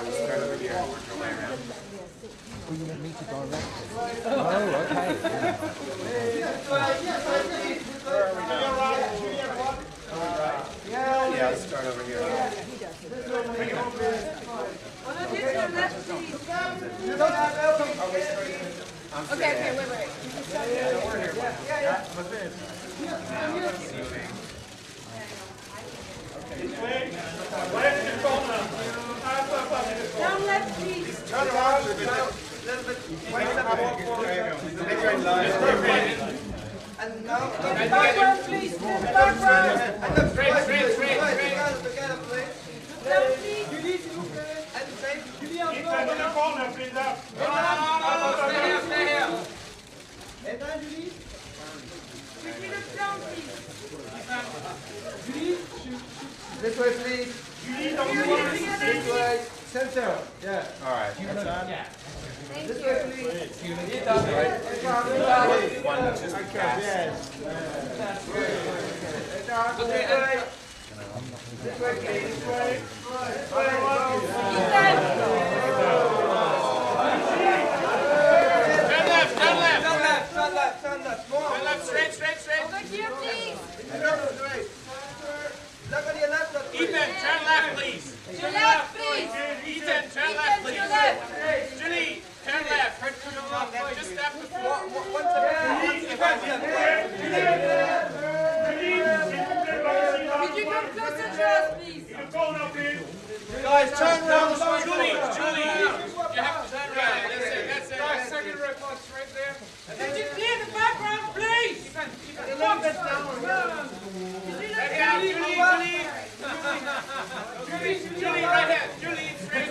we'll start over here and work our way around. Oh, you want me to direct it? Oh, okay. Yeah, let's start over here. Okay, wait. Down left, please. Turn around a little bit. Make your line. And now, background, please. Background. And then straight. Together, please. Down, please. And straight. Keep them in the corner, please. Up. Stay here. And then, Julie. Quickly look down, please. Julie, this way, please. Julie, don't you want to see? This way. Center. Yeah. All right. This way, please. One, just cast. This way, please. Turn left. More. Turn left, straight. Over here, please. Look on your left. Ethan, turn left, please. To left, please. Ethan, turn left, To please. left. Julie, turn left. Just step before. Could you come closer to us, please? Guys, turn around. Julie, you have to turn around. That's it. Second row close, right there. Could you clear the background, please? Right down, Julie, right hand. Julie, straight.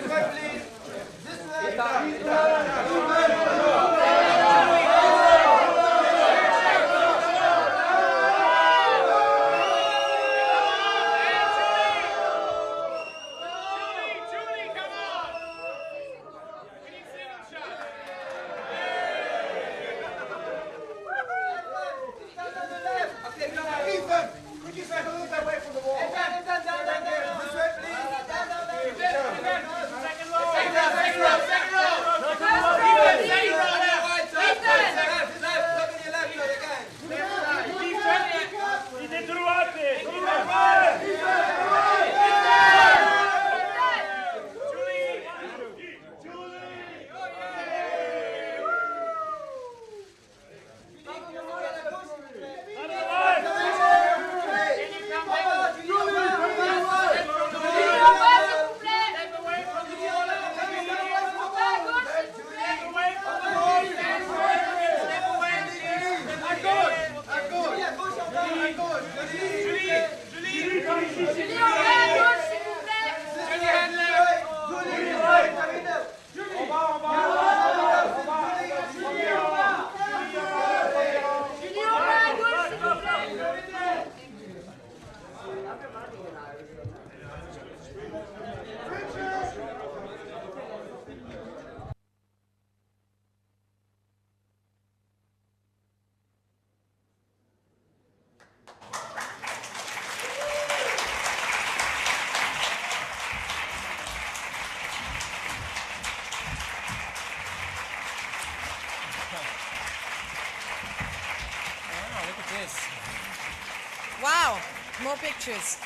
Julie, come on. We need single shot. Ethan, could you step a little bit away from the wall? This way, please. Second row. Second row. Wow, more pictures.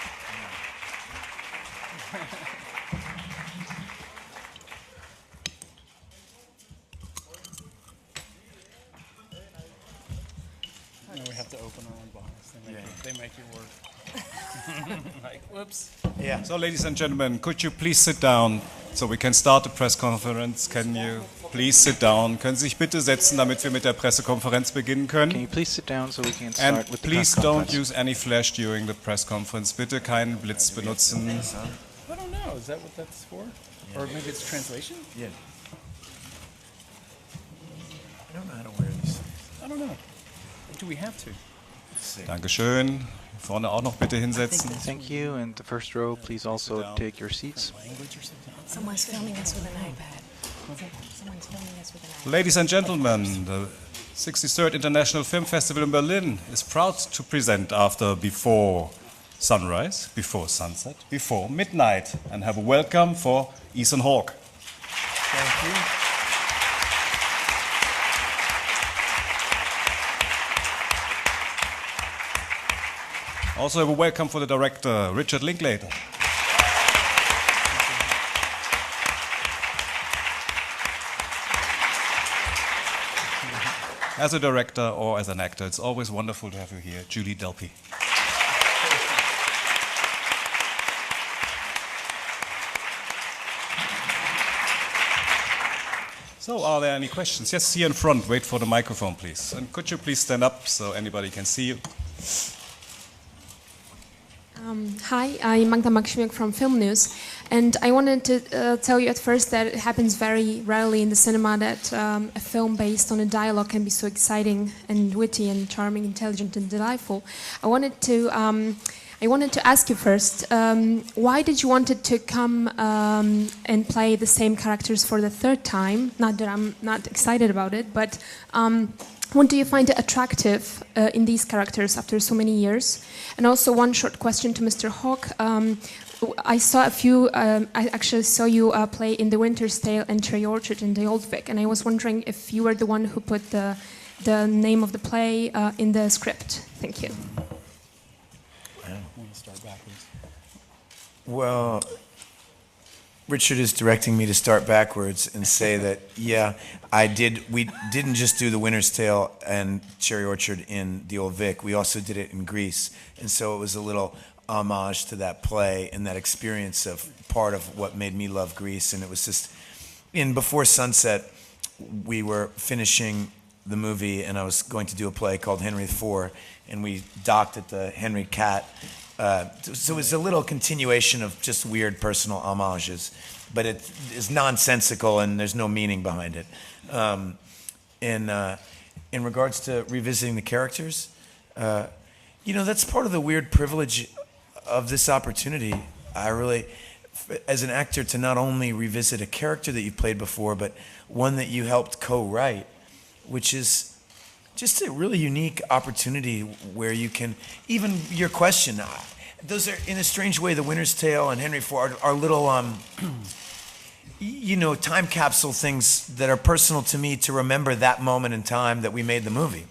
No, we have to open our own box. They make you work. Like, whoops. Yeah. So, ladies and gentlemen, could you please sit down so we can start the press conference? Can you please sit down? Können Sie sich bitte setzen, damit wir mit der Pressekonferenz beginnen können? Can you please sit down so we can And start with the press please don't conference? use any flash during the press conference. Bitte keinen Blitz benutzen. I don't know. Is that what that's for? Or maybe it's translation? Yeah. I don't know how to wear these. I don't know. Do we have to? Dankeschön. Vorne auch noch bitte hinsetzen. Thank you, and the first row, please also take your seats. Language or something? Someone's filming us with an iPad. Someone's filming us with an iPad. Ladies and gentlemen, the 63rd International Film Festival in Berlin is proud to present after Before sunrise, before sunset, before midnight. And have a welcome for Ethan Hawke. Thank you. Also have a welcome for the director, Richard Linklater. As a director or as an actor, it's always wonderful to have you here, Julie Delpy. So, are there any questions? Yes, here in front. Wait for the microphone, please. And could you please stand up so anybody can see you? Hi, I'm Magda Maksimiak from Film News, and I wanted to tell you at first that it happens very rarely in the cinema that a film based on a dialogue can be so exciting and witty and charming, intelligent and delightful. I wanted to ask you first, why did you wanted to come and play the same characters for the third time? Not that I'm not excited about it, but what do you find attractive in these characters after so many years? And also one short question to Mr. Hawke. I saw I actually saw you play in The Winter's Tale and Cherry Orchard in the Old Vic, and I was wondering if you were the one who put the name of the play in the script. Thank you. Well, Richard is directing me to start backwards and say that, yeah, we didn't just do The Winter's Tale and Cherry Orchard in the Old Vic, we also did it in Greece. And so it was a little homage to that play and that experience of part of what made me love Greece. And it was just, before sunset, we were finishing the movie and I was going to do a play called Henry IV, and we docked at the Henry Cat. So it's a little continuation of just weird personal homages, but it is nonsensical and there's no meaning behind it. In regards to revisiting the characters, that's part of the weird privilege of this opportunity. I really, as an actor, to not only revisit a character that you've played before, but one that you helped co-write, which is just a really unique opportunity where you can, even your question, those are, in a strange way, The Winter's Tale and Henry IV are little, time capsule things that are personal to me to remember that moment in time that we made the movie.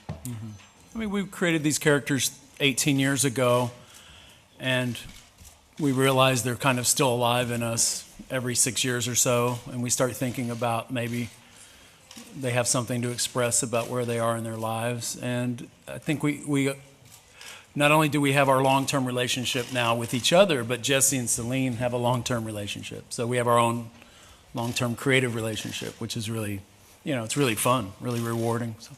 Mm-hmm. I mean, we created these characters 18 years ago, and we realize they're kind of still alive in us every 6 years or so, and we start thinking about maybe they have something to express about where they are in their lives. And I think we not only do we have our long-term relationship now with each other, but Jesse and Celine have a long-term relationship. So we have our own long-term creative relationship, which is really, it's really fun, really rewarding. So.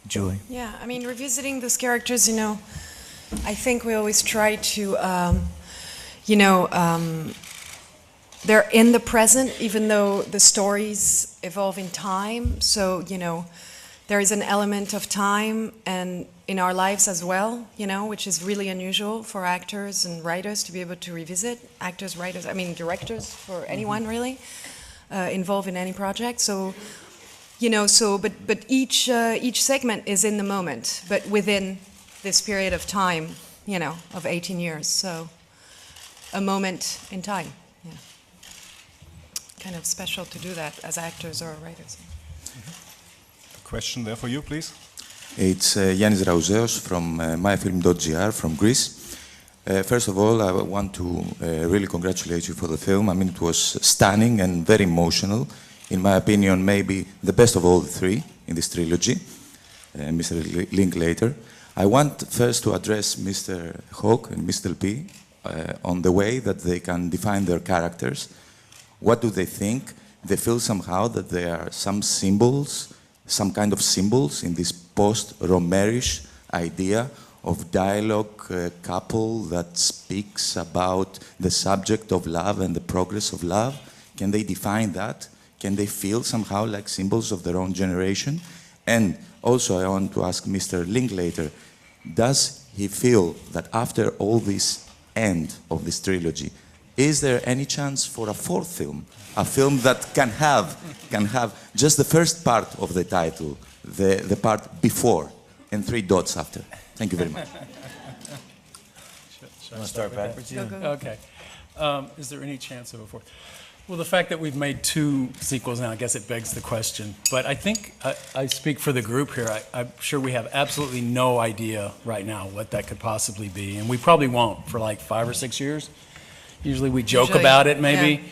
Julie? Yeah, I mean, revisiting those characters, I think we always try to, they're in the present, even though the stories evolve in time. So, there is an element of time and in our lives as well, which is really unusual for actors and writers to be able to revisit. Actors, writers, directors, for anyone really, involved in any project. So, but each segment is in the moment, but within this period of time, of 18 years. So, a moment in time. Yeah. Kind of special to do that as actors or writers. A question there for you, please. It's Yannis Rauzeos from myfilm.gr from Greece. First of all, I want to really congratulate you for the film. I mean, it was stunning and very emotional. In my opinion, maybe the best of all the three in this trilogy, Mr. Linklater. I want first to address Mr. Hawke and Mr. P on the way that they can define their characters. What do they think? They feel somehow that there are some symbols, some kind of symbols in this post-Romerish idea of dialogue couple that speaks about the subject of love and the progress of love. Can they define that? Can they feel somehow like symbols of their own generation? And also I want to ask Mr. Linklater, does he feel that after all this end of this trilogy, is there any chance for a fourth film? A film that can have just the first part of the title, the part before, and 3 dots after. Thank you very much. Want to start backwards? Yeah. Okay. Is there any chance of a fourth? Well, the fact that we've made 2 sequels now, I guess it begs the question. But I think I speak for the group here. I'm sure we have absolutely no idea right now what that could possibly be. And we probably won't for like 5 or 6 years. Usually we joke about it maybe. Yeah.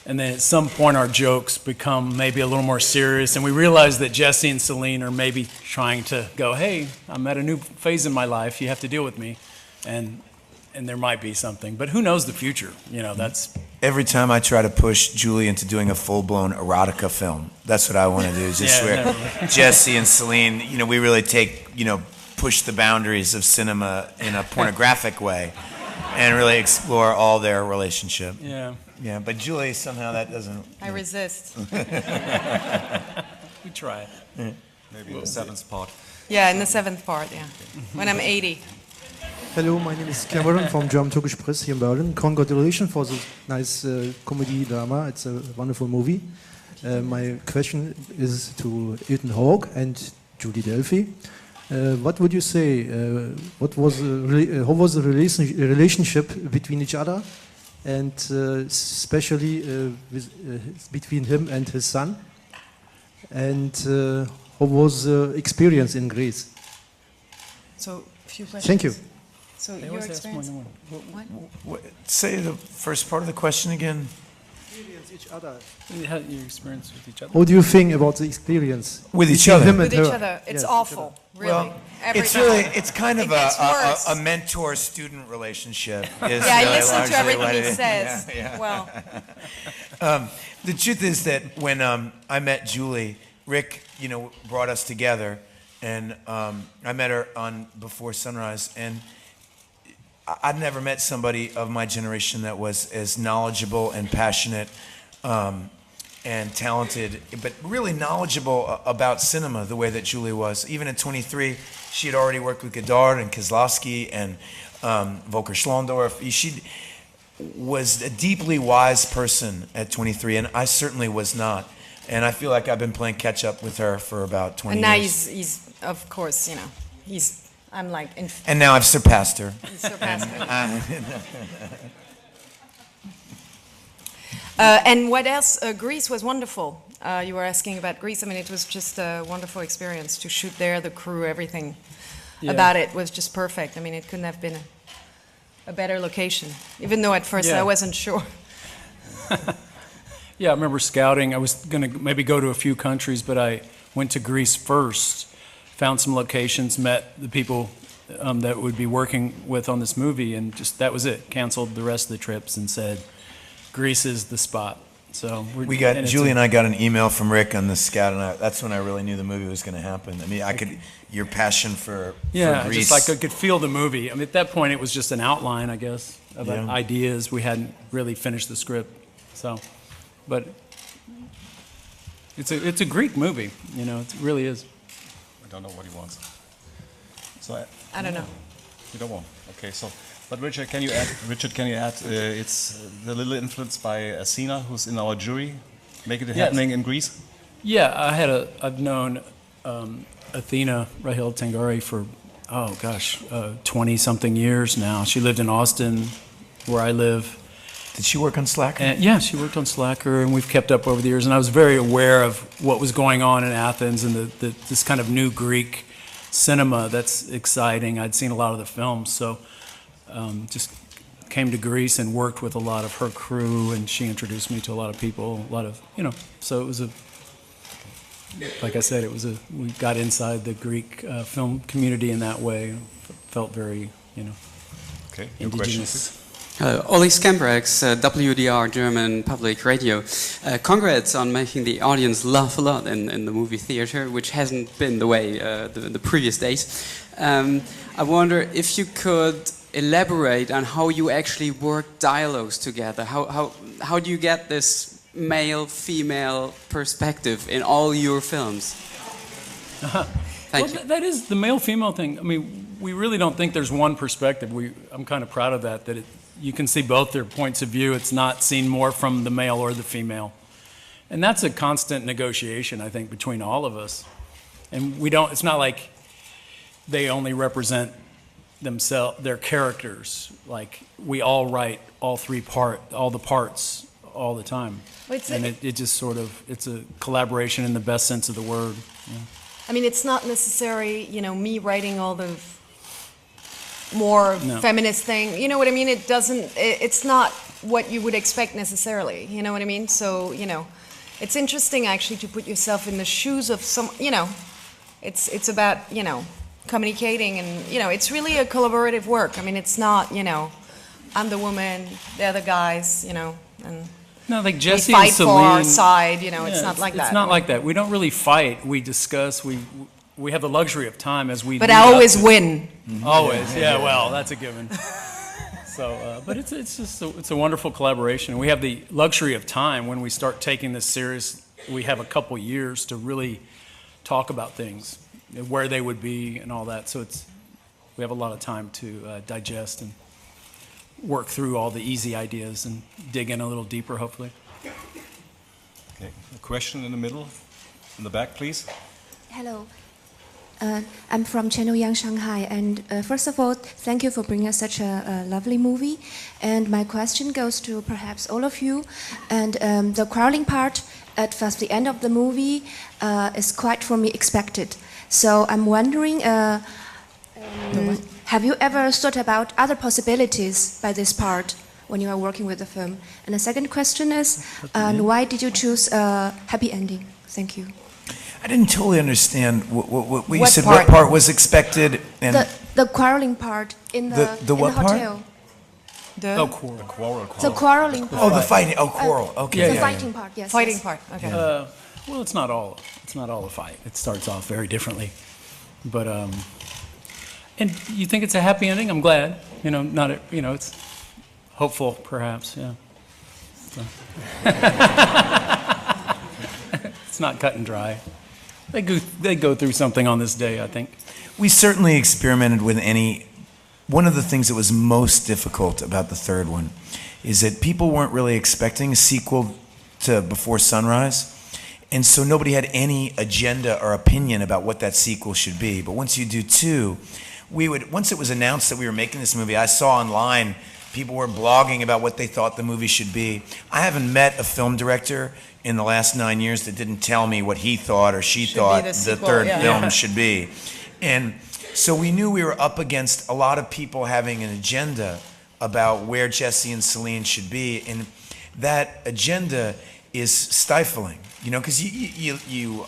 And then at some point our jokes become maybe a little more serious. And we realize that Jesse and Celine are maybe trying to go, hey, I'm at a new phase in my life. You have to deal with me. And there might be something, but who knows the future? You know, that's... Every time I try to push Julie into doing a full-blown erotica film, that's what I want to do. Just where Jesse and Celine, you know, we really take, you know, push the boundaries of cinema in a pornographic way and really explore all their relationship. Yeah. Yeah, but Julie, somehow that doesn't... I resist. We try it. Maybe in the 7th part. Yeah, in the 7th part, yeah. When I'm 80. Hello, my name is Cameron from German-Turkish Press here in Berlin. Congratulations for the nice comedy drama. It's a wonderful movie. My question is to Ethan Hawke and Julie Delpy. What would you say? How was the relationship between each other, and especially between him and his son? And how was the experience in Greece? So, few questions. Thank you. So your experience. What? Say the first part of the question again. Experience each other. Your experience with each other. What do you think about the experience with each other? With each other, it's awful, really. Well, it's kind of a mentor-student relationship. Is I listen to everything he says. Yeah. Well, the truth is that when I met Julie, Rick, you know, brought us together, and I met her on Before Sunrise, and I'd never met somebody of my generation that was as knowledgeable and passionate and talented, but really knowledgeable about cinema the way that Julie was. Even at 23, she had already worked with Godard and Kieslowski and Volker Schlondorf. She was a deeply wise person at 23, and I certainly was not. And I feel like I've been playing catch up with her for about 20 and now years. he's of course, you know, I'm like... And now I've surpassed her. Surpassed her. And what else? Greece was wonderful. You were asking about Greece. I mean, it was just a wonderful experience to shoot there, the crew, everything about it was just perfect. I mean, it couldn't have been a better location, even though at first I wasn't sure. Yeah, I remember scouting. I was going to maybe go to a few countries, but I went to Greece first, found some locations, met the people that would be working with on this movie, and just that was it. Canceled the rest of the trips and said, Greece is the spot. So Julie and I got an email from Rick on the scout, and that's when I really knew the movie was going to happen. I mean, your passion for Greece. Just like I could feel the movie. I mean, at that point, it was just an outline, I guess, of ideas. We hadn't really finished the script, so. But it's a Greek movie, you know. It really is. I don't know what he wants. So I don't know. You don't want. Okay. So, but Richard, can you add? It's a little influenced by Asina, who's in our jury, making it happening in Greece. Yeah, I've known Athena Rahel Tangari for 20-something years now. She lived in Austin, where I live. Did she work on Slacker? Yeah, she worked on Slacker, and we've kept up over the years. And I was very aware of what was going on in Athens and this kind of new Greek cinema that's exciting. I'd seen a lot of the films, so just came to Greece and worked with a lot of her crew, and she introduced me to a lot of people, so it was like I said, we got inside the Greek film community in that way. Felt very, indigenous. Olli Skembrex, WDR German Public Radio. Congrats on making the audience laugh a lot in the movie theater, which hasn't been the way the previous days. I wonder if you could elaborate on how you actually work dialogues together. How do you get this male-female perspective in all your films? Thank you. That is the male-female thing. I mean, we really don't think there's one perspective. I'm kind of proud of that you can see both their points of view. It's not seen more from the male or the female. And that's a constant negotiation, I think, between all of us. And it's not like, they only represent themselves, their characters. Like we all write all the parts all the time. And it just sort of, it's a collaboration in the best sense of the word. Yeah. I mean, it's not necessary, me writing all the more feminist thing. You know what I mean? It's not what you would expect necessarily. You know what I mean? So, it's interesting actually to put yourself in the shoes of some, it's about, communicating and, it's really a collaborative work. I mean, it's not, I'm the woman, they're the guys, and no, like Jesse we fight and Celine, for our side, it's not like that. It's not like that. We don't really fight. We discuss. We have the luxury of time as we. But I always win. Always, yeah. Well, that's a given. So, but it's just it's a wonderful collaboration. We have the luxury of time when we start taking this serious. We have a couple years to really talk about things, where they would be, and all that. So we have a lot of time to digest and work through all the easy ideas and dig in a little deeper, hopefully. Okay, a question in the middle, in the back, please. Hello. I'm from Channel Yang Shanghai, and first of all, thank you for bringing us such a lovely movie. And my question goes to perhaps all of you. And the quarreling part at first the end of the movie is quite, for me, expected. So I'm wondering, have you ever thought about other possibilities by this part when you are working with the film? And the second question is, why did you choose a happy ending? Thank you. I didn't totally understand what you said. Part? What part was expected? And the quarreling part in the what part? hotel. Quarrel. The quarreling part. Oh, the fighting. Oh, quarrel. Okay. The fighting part. Yes. Fighting yes. part. Okay. Well, it's not all a fight. It starts off very differently, but and you think it's a happy ending? I'm glad. It's hopeful, perhaps. Yeah. So. It's not cut and dry. They go through something on this day, I think. We certainly experimented with one of the things that was most difficult about the third one is that people weren't really expecting a sequel to Before Sunrise. And so nobody had any agenda or opinion about what that sequel should be. But once you do two, once it was announced that we were making this movie, I saw online people were blogging about what they thought the movie should be. I haven't met a film director in the last 9 years that didn't tell me what he thought or she thought the third film should be. And so we knew we were up against a lot of people having an agenda about where Jesse and Celine should be. And that agenda is stifling, because you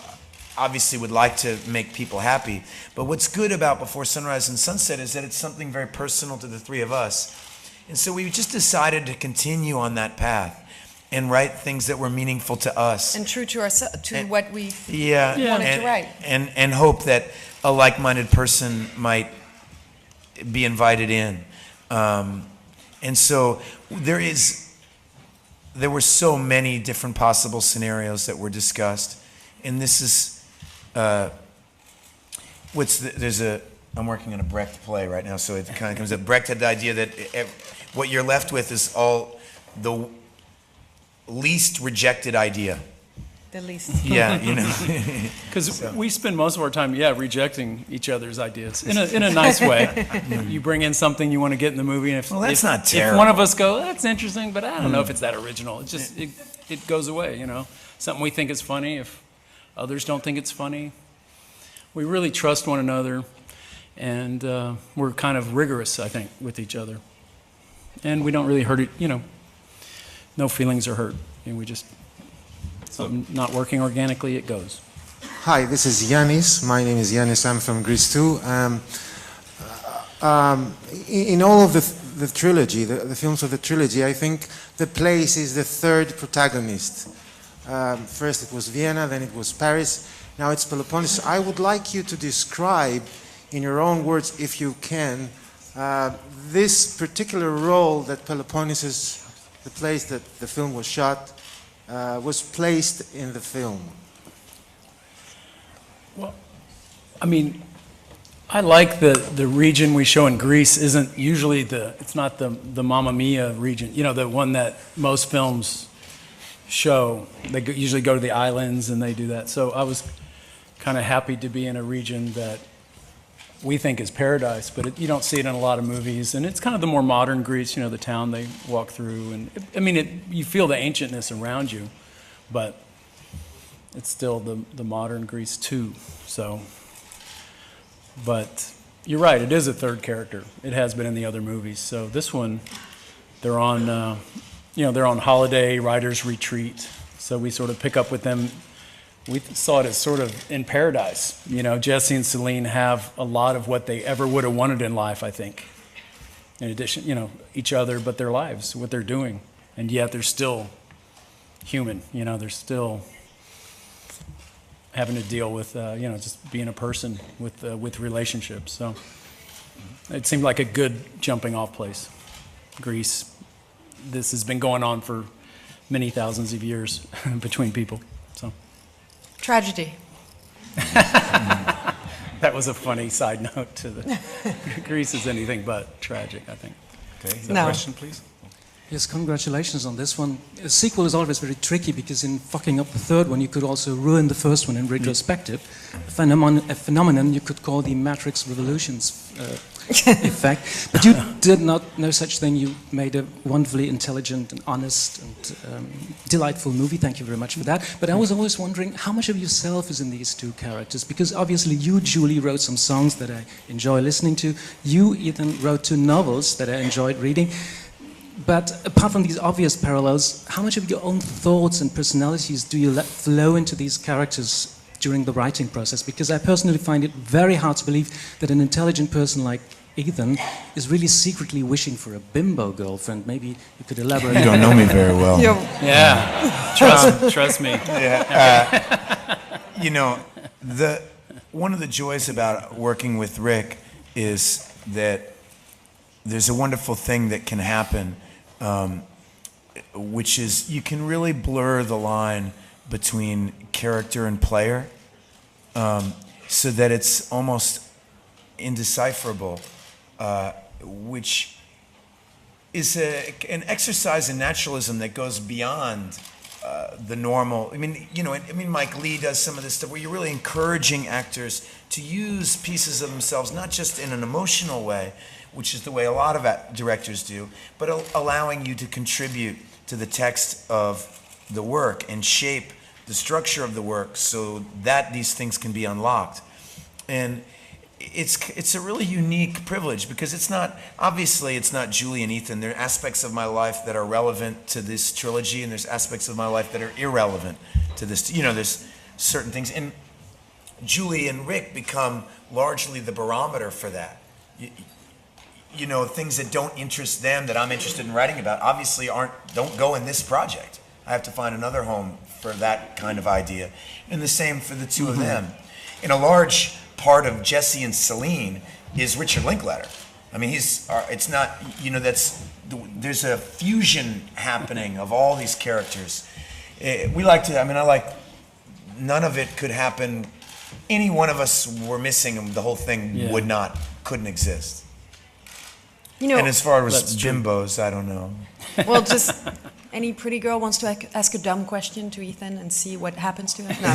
obviously would like to make people happy. But what's good about Before Sunrise and Sunset is that it's something very personal to the three of us. And so we just decided to continue on that path and write things that were meaningful to us. And true to what we wanted to write. And hope that a like-minded person might be invited in. And so there were so many different possible scenarios that were discussed. And this is, I'm working on a Brecht play right now, so it kind of comes up. Brecht had the idea that what you're left with is all the least rejected idea. The least. Yeah, Because we spend most of our time, rejecting each other's ideas in a nice way. You bring in something you want to get in the movie, and that's not terrible. If one of us go, that's interesting, but I don't know if it's that original. It just it goes away. Something we think is funny. If others don't think it's funny, we really trust one another, and we're kind of rigorous, I think, with each other, and we don't really hurt it. No feelings are hurt, and we just. Something not working organically, it goes. Hi, this is Yanis. My name is Yanis. I'm from Greece too. In all of the trilogy, the films of the trilogy, I think the place is the third protagonist. First it was Vienna, then it was Paris, now it's Peloponnesus. I would like you to describe, in your own words, if you can, this particular role that Peloponnesus, the place that the film was shot, was placed in the film. Well, I mean, I like the region we show in Greece isn't usually it's not the Mamma Mia region, the one that most films show. They usually go to the islands and they do that. So I was kind of happy to be in a region that we think is paradise, but you don't see it in a lot of movies. And it's kind of the more modern Greece, the town they walk through. And you feel the ancientness around you, but it's still the modern Greece too. So, but you're right, it is a third character. It has been in the other movies. So this one, they're on, they're on holiday, writer's retreat. So we sort of pick up with them. We saw it as sort of in paradise. Jesse and Celine have a lot of what they ever would have wanted in life, I think. In addition, each other, but their lives, what they're doing. And yet they're still human, they're still having to deal with, just being a person with relationships. So it seemed like a good jumping off place. Greece, this has been going on for many thousands of years between people, so. Tragedy. That was a funny side note to the Greece is anything but tragic, I think. Okay, No. question, please. Yes, congratulations on this one. A sequel is always very tricky because in fucking up the third one, you could also ruin the first one in retrospective. A phenomenon you could call the Matrix Revolutions effect. But you did not know such thing. You made a wonderfully intelligent and honest and delightful movie. Thank you very much for that. But I was always wondering how much of yourself is in these two characters? Because obviously you, Julie, wrote some songs that I enjoy listening to. You, Ethan, wrote 2 novels that I enjoyed reading. But apart from these obvious parallels, how much of your own thoughts and personalities do you let flow into these characters during the writing process? Because I personally find it very hard to believe that an intelligent person like Ethan is really secretly wishing for a bimbo girlfriend. Maybe you could elaborate. You don't know me very well. Yeah, trust me. Yeah. One of the joys about working with Rick is that there's a wonderful thing that can happen, which is you can really blur the line between character and player, so that it's almost indecipherable, which is an exercise in naturalism that goes beyond the normal. Mike Lee does some of this stuff where you're really encouraging actors to use pieces of themselves, not just in an emotional way, which is the way a lot of directors do, but allowing you to contribute to the text of the work and shape the structure of the work so that these things can be unlocked. And it's a really unique privilege because it's not Julie and Ethan. There are aspects of my life that are relevant to this trilogy and there's aspects of my life that are irrelevant to this. There's certain things. And Julie and Rick become largely the barometer for that. Things that don't interest them that I'm interested in writing about obviously don't go in this project. I have to find another home for that kind of idea. And the same for the two of them. And a large part of Jesse and Celine is Richard Linklater. There's a fusion happening of all these characters. None of it could happen. Any one of us were missing and the whole thing couldn't exist. And as far as bimbos, I don't know. Well, just any pretty girl wants to ask a dumb question to Ethan and see what happens to him. No.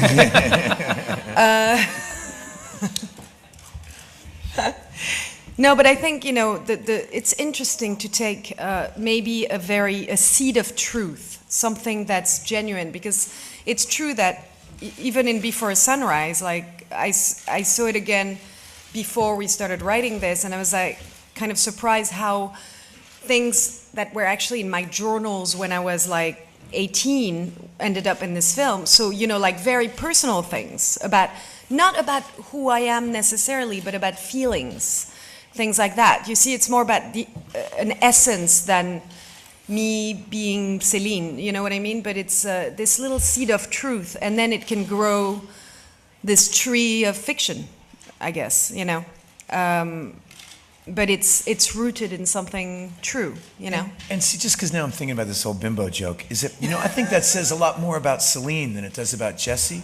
No, but I think it's interesting to take maybe a seed of truth, something that's genuine, because it's true that even in Before Sunrise, like I saw it again before we started writing this, and I was like kind of surprised how things that were actually in my journals when I was like 18 ended up in this film. So, like very personal things not about who I am necessarily, but about feelings, things like that. You see, it's more about an essence than me being Celine, you know what I mean? But it's this little seed of truth, and then it can grow this tree of fiction, I guess, but it's rooted in something true, And see, just because now I'm thinking about this whole bimbo joke, is it, I think that says a lot more about Celine than it does about Jesse.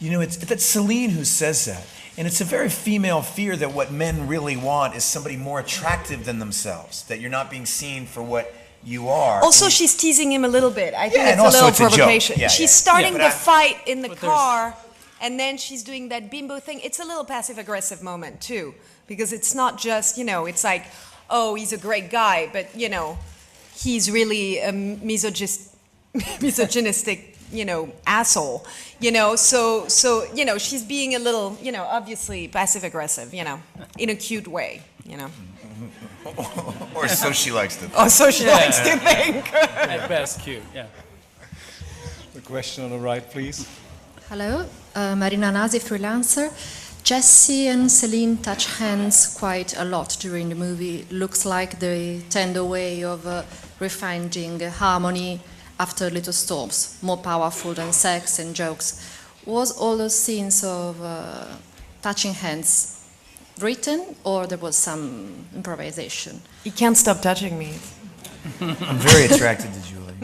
That's Celine who says that. And it's a very female fear that what men really want is somebody more attractive than themselves, that you're not being seen for what you are. Also, she's teasing him a little bit. I think it's a little provocation. She's starting the fight in the car and then she's doing that bimbo thing. It's a little passive-aggressive moment too, because it's not just, it's like, oh, he's a great guy, but he's really a misogynistic, asshole, so she's being a little, obviously passive-aggressive, in a cute way, Or so she likes to think. Or so she likes to think. At best, cute, yeah. The question on the right, please. Hello, Marina Nasi, freelancer. Jesse and Celine touch hands quite a lot during the movie. Looks like the tender way of refinding harmony after little storms, more powerful than sex and jokes. Was all those scenes of touching hands written, or there was some improvisation? He can't stop touching me. I'm very attracted to Julie.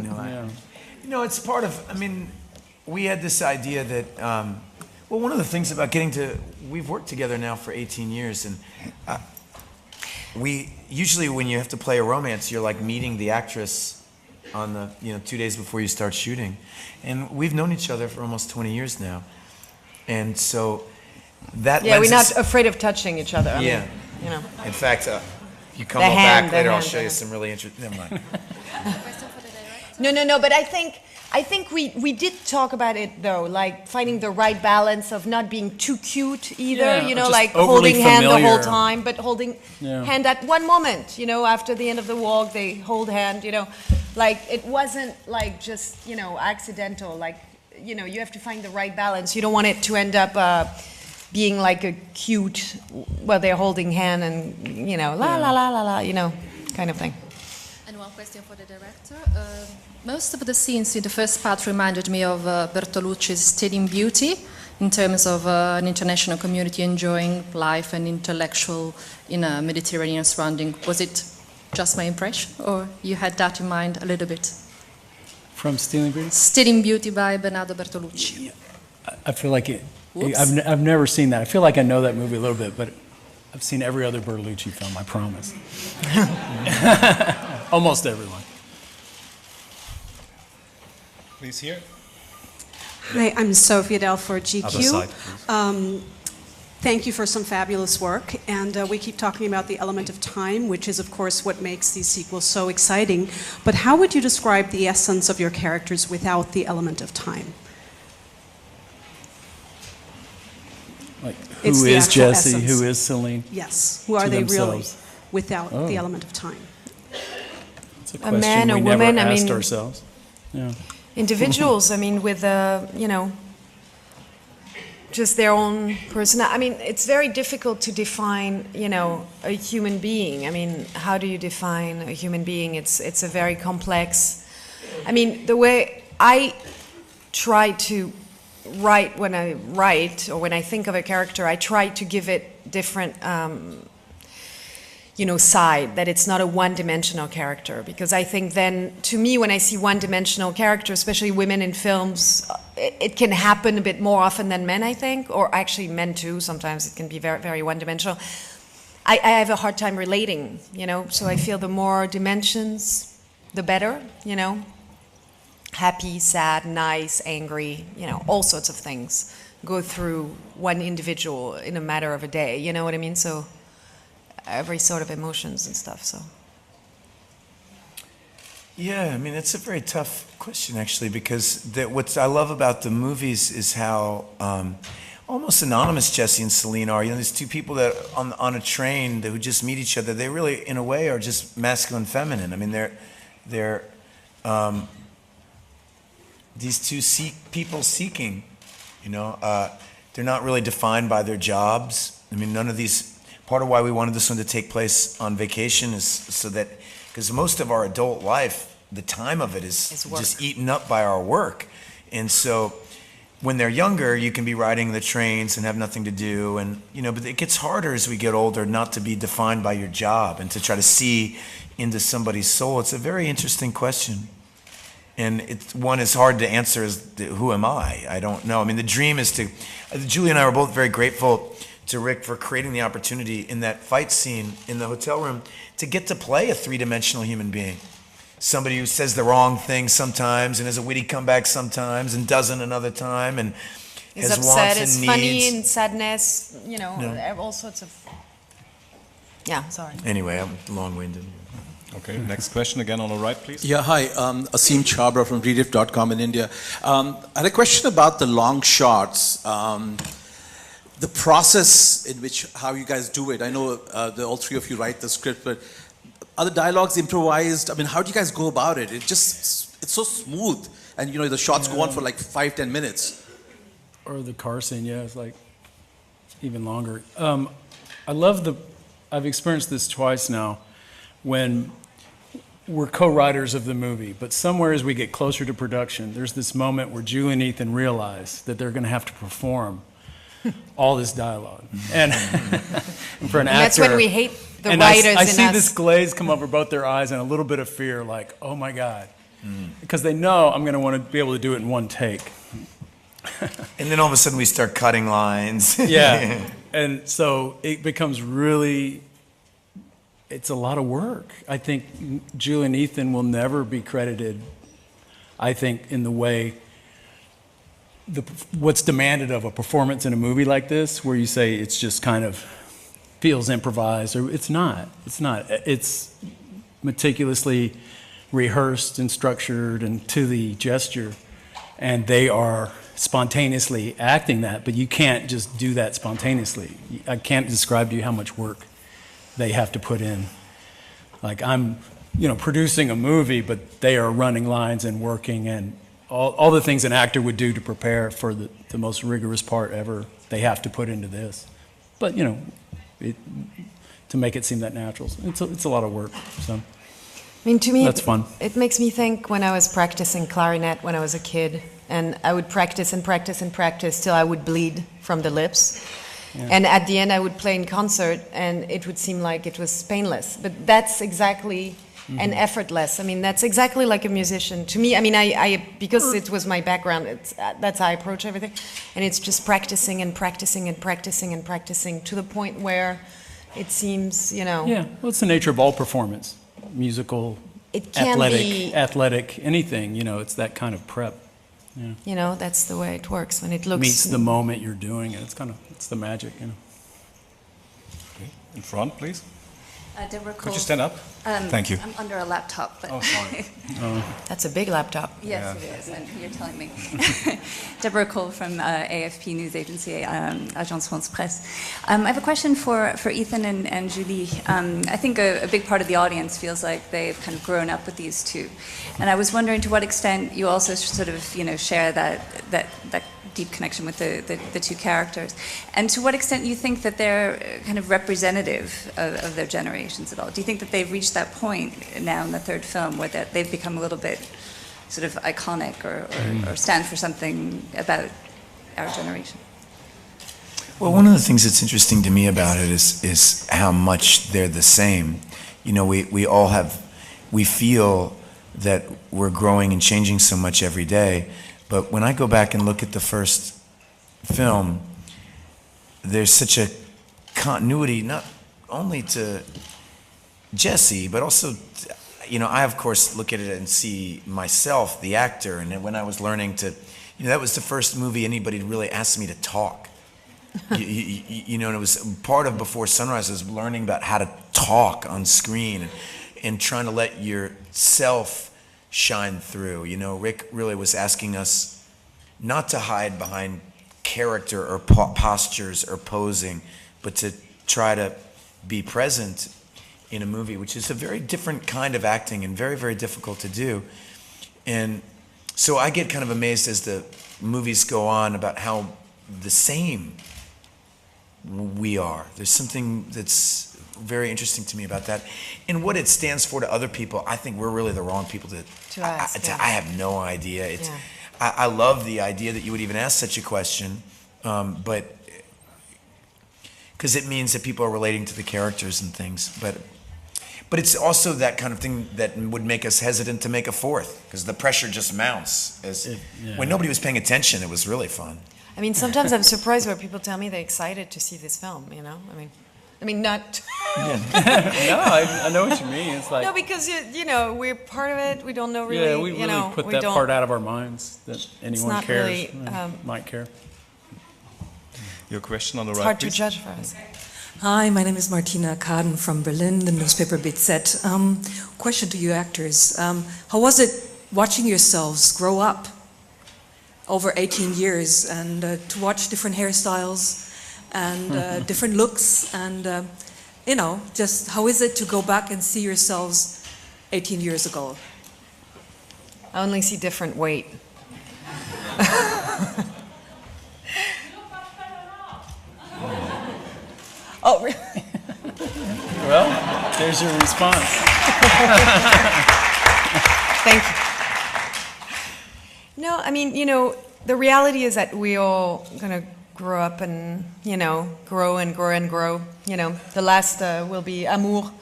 It's part of, we had this idea that, one of the things about we've worked together now for 18 years, and usually when you have to play a romance, you're like meeting the actress on the, 2 days before you start shooting. And we've known each other for almost 20 years now. And so that we're not afraid of touching each other. In fact, you come back later, I'll show you some really interesting, never mind. No, but I think we did talk about it though, like finding the right balance of not being too cute either, like holding hand the whole time, but holding hand at one moment, after the end of the walk, they hold hand, like it wasn't like just, accidental, like, you have to find the right balance. You don't want it to end up being like a cute, they're holding hand and, la la la la la, kind of thing. And one question for the director. Most of the scenes in the first part reminded me of Bertolucci's Stealing Beauty, in terms of an international community enjoying life and intellectual in a Mediterranean surrounding. Was it just my impression, or you had that in mind a little bit? From Stealing Beauty? Stealing Beauty by Bernardo Bertolucci. I feel like I've never seen that. I feel like I know that movie a little bit, but I've seen every other Bertolucci film, I promise. Almost everyone. Please here. Hi, I'm Sophia Del for GQ. Other side, please. Thank you for some fabulous work, and we keep talking about the element of time, which is of course what makes these sequels so exciting, but how would you describe the essence of your characters without the element of time? Like, It's who the is actual Jesse? essence. Who is Celine? Yes, who are To they really themselves. without Oh. the element of time? It's a A question man, a we woman, never I asked mean- ourselves. Yeah. Individuals, with just their own personality. It's very difficult to define, a human being. How do you define a human being? It's a very complex. The way I try to write when I write, or when I think of a character, I try to give it different side, that it's not a one-dimensional character, because I think then, to me, when I see one-dimensional characters, especially women in films, it can happen a bit more often than men, I think, or actually men too, sometimes it can be very, very one-dimensional. I have a hard time relating, so I feel the more dimensions, the better, happy, sad, nice, angry, all sorts of things go through one individual in a matter of a day, you know what I mean? So every sort of emotions and stuff, so. Yeah, it's a very tough question actually, because what I love about the movies is how almost anonymous Jesse and Celine are. These two people that on a train who just meet each other. They really, in a way, are just masculine, feminine. They're these two people seeking. They're not really defined by their jobs. None of these. Part of why we wanted this one to take place on vacation is so that, because most of our adult life, the time of it is just eaten up by our work. And so when they're younger, you can be riding the trains and have nothing to do. And, but it gets harder as we get older not to be defined by your job and to try to see into somebody's soul. It's a very interesting question. And one is hard to answer is, who am I? I don't know. The dream is to, Julie and I were both very grateful to Rick for creating the opportunity in that fight scene in the hotel room to get to play a three-dimensional human being. Somebody who says the wrong thing sometimes and has a witty comeback sometimes and doesn't another time. And is has upset, wants is and funny needs. and sadness, you know, Yeah. all sorts of. Yeah, sorry. Anyway, I'm long-winded. Okay, next question again on the right, please. Yeah, hi, Asim Chabra from Rediff.com in India. I had a question about the long shots. The process in which, how you guys do it. I know all three of you write the script, but are the dialogues improvised? I mean, how do you guys go about it? It's so smooth, and you know the shots go on for like 5-10 minutes. Or the car scene, yeah, it's like even longer. I've experienced this twice now, when we're co-writers of the movie, but somewhere as we get closer to production, there's this moment where Julie and Ethan realize that they're going to have to perform all this dialogue. And for an actor... That's when we hate the and writers in I us. see this glaze come over both their eyes and a little bit of fear, like, oh my God. Because they know I'm going to want to be able to do it in one take. And then all of a sudden we start cutting lines. Yeah. And so it becomes really... It's a lot of work. I think Julie and Ethan will never be credited, I think, in the way what's demanded of a performance in a movie like this, where you say it's just kind of feels improvised, or it's not. It's not. It's meticulously rehearsed and structured and to the gesture, and they are spontaneously acting that, but you can't just do that spontaneously. I can't describe to you how much work they have to put in. Like I'm, producing a movie, but they are running lines and working and all the things an actor would do to prepare for the most rigorous part ever, they have to put into this. But, to make it seem that natural. It's a lot of work, so. I mean, to me, that's fun. It makes me think when I was practicing clarinet when I was a kid, and I would practice and practice and practice till I would bleed from the lips. Yeah. And at the end, I would play in concert, and it would seem like it was painless. But that's exactly and effortless. I mean, that's exactly like a musician. To me, I mean, I because it was my background, that's how I approach everything. And it's just practicing and practicing and practicing and practicing to the point where it seems, Yeah, well, it's the nature of all performance, musical, it can athletic, anything. It's that kind of prep. Yeah. That's the way it works when it looks... Meets the moment you're doing it. It's the magic, Okay. In front, please. Deborah Cole. Could you stand up? Thank you. I'm under a laptop. But oh, sorry. That's a big laptop. Yes, it is, and you're telling me. Deborah Cole from AFP News Agency, Agence France Presse. I have a question for Ethan and Julie. I think a big part of the audience feels like they've kind of grown up with these two. And I was wondering to what extent you also sort of, share that deep connection with the two characters, and to what extent you think that they're kind of representative of their generations at all. Do you think that they've reached that point now in the third film where they've become a little bit sort of iconic or stand for something about our generation? Well, one of the things that's interesting to me about it is how much they're the same. We feel that we're growing and changing so much every day. But when I go back and look at the first film, there's such a continuity, not only to Jesse, but also, I of course look at it and see myself, the actor, and when I was learning to, that was the first movie anybody really asked me to talk. And it was part of Before Sunrise was learning about how to talk on screen and trying to let yourself shine through. Rick really was asking us not to hide behind character or postures or posing, but to try to be present in a movie, which is a very different kind of acting and very, very difficult to do. And so I get kind of amazed as the movies go on about how the same we are. There's something that's very interesting to me about that. And what it stands for to other people, I think we're really the wrong people to ask. I have no idea. I love the idea that you would even ask such a question, but because it means that people are relating to the characters and things. But it's also that kind of thing that would make us hesitant to make a fourth, because the pressure just mounts. When nobody was paying attention, it was really fun. I mean, sometimes I'm surprised when people tell me they're excited to see this film, I mean, not... No, I know what you mean. It's like... No, because, we're part of it. We don't know really, Yeah, we really put that part out of our minds, that anyone cares, really, might care. Your question on the It's right, hard please. to judge for us. Hi, my name is Martina Kaden from Berlin, the newspaper BZ. Question to you actors. How was it watching yourselves grow up over 18 years and to watch different hairstyles and different looks and, you know, just how is it to go back and see yourselves 18 years ago? I only see different weight. Oh, really? Well, there's your response. Thank you. No, I mean, you know, the reality is that we all gonna grow up and, you know, grow and grow and grow. You know, the last will be amour.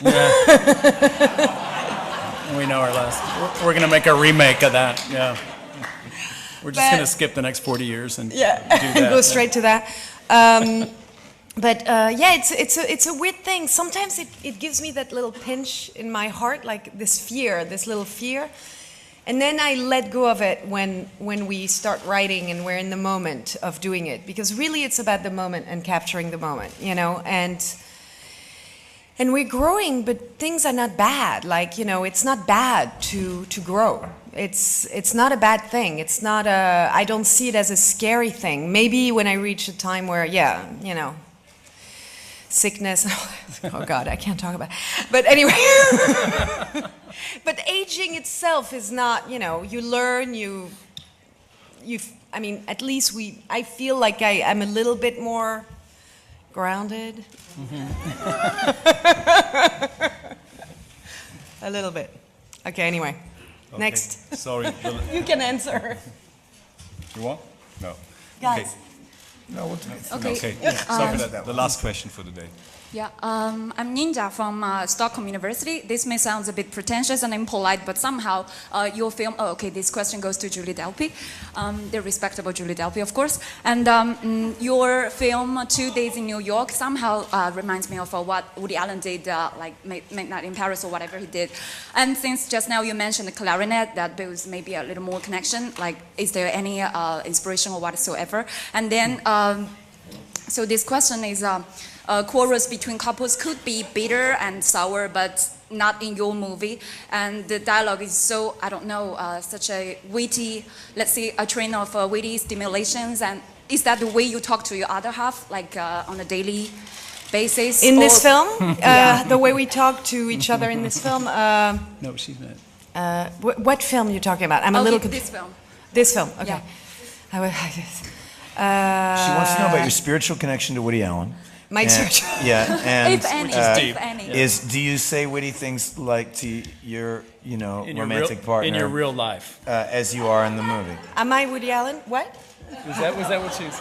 Yeah. We know our last. We're gonna make a remake of that. Yeah. We're just gonna skip the next 40 years and do that. Go straight to that. But yeah, it's a weird thing. Sometimes it gives me that little pinch in my heart, like this fear, this little fear. And then I let go of it when we start writing and we're in the moment of doing it. Because really it's about the moment and capturing the moment, you know. And we're growing, but things are not bad. Like, you know, it's not bad to grow. It's not a bad thing. It's not a, I don't see it as a scary thing. Maybe when I reach a time where, yeah, you know, sickness, oh God, I can't talk about it. But anyway, but aging itself is not, you know, you learn, I mean, at least I feel like I'm a little bit more grounded. A little bit. Okay, anyway. Okay. Next. Sorry. You can answer. You want? No. Guys. Okay. No, we'll Okay. Sorry for that. The last question for the day. Yeah, I'm Ninja from Stockholm University. This may sound a bit pretentious and impolite, but somehow your film, oh, okay, this question goes to Julie Delpy, the respectable Julie Delpy, of course. And your film, 2 Days in New York, somehow reminds me of what Woody Allen did, like Midnight in Paris or whatever he did. And since just now you mentioned the clarinet, that there was maybe a little more connection, like is there any inspiration or whatsoever? And then, so this question is, quarrels between couples could be bitter and sour, but not in your movie. And the dialogue is so, I don't know, such a witty, let's say a train of witty stimulations. And is that the way you talk to your other half, like on a daily basis? In this film? The way we talk to each other in this film? No, she's not. What film are you talking about? I'm a little confused. This film. This film, okay. Yeah. She wants to know about your spiritual connection to Woody Allen. My spiritual. Yeah, and If any, if any. do you say witty things like to your, you know, In romantic partner in your real life, as you are in the movie? Am I Woody Allen? What? was that what she's?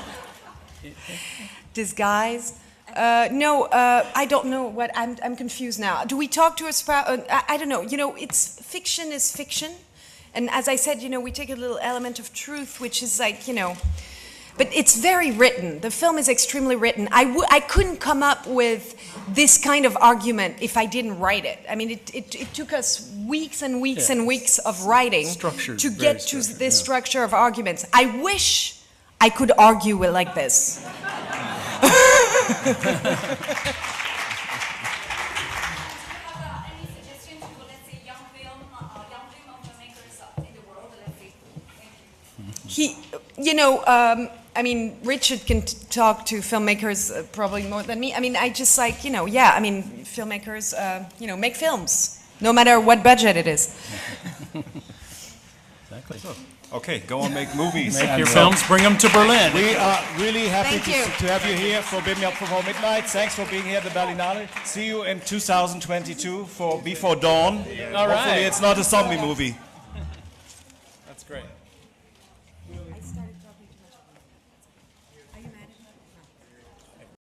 Disguised? No, I don't know what. I'm confused now. Do we talk to a spouse? I don't know. You know, fiction is fiction, and as I said, you know, we take a little element of truth, which is like, you know. But it's very written. The film is extremely written. I couldn't come up with this kind of argument if I didn't write it. I mean, it took us weeks and weeks and weeks of writing to get to this structure of arguments. I wish I could argue it like this. You know, I mean, Richard can talk to filmmakers probably more than me. I mean, I just like, you know, yeah, I mean, filmmakers, you know, make films, no matter what budget it is. Exactly. Okay, go and make movies. Make your films, bring them to Berlin. We are really happy Thank to have you here for Beam Me Up for Midnight. Thanks for being here at the Berlinale. See you in 2022 for Before Dawn. All right. Hopefully it's not a zombie movie. That's great.